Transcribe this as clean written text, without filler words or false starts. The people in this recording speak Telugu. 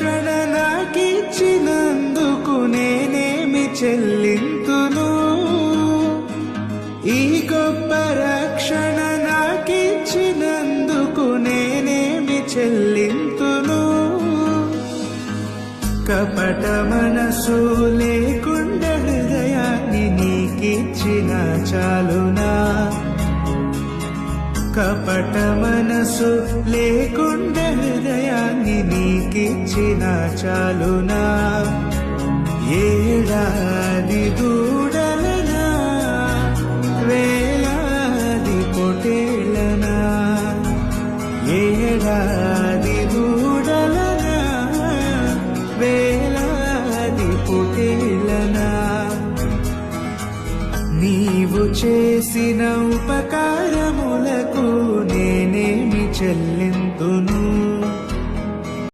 రక్షణ నాకిచ్చినందుకు నేనేమి చెల్లింతును? ఈ గొప్ప రక్షణ నాకిచ్చినందుకు నేనేమి చెల్లింతును? కపట మనసు లేకుండా హృదయాన్ని నీకిచ్చిన చాలునా? కపట మనసు లేకుండా హృదయాన్ని నీకిచ్చిన చాలునా? ఏడాది దూడలనా, వేలాది పొటేళ్ళనా? ఏడాది దూడలనా, వేలాది పొటేళ్ళనా? నీవు చేసిన ఉపకారములకు నేనేమి చెల్లి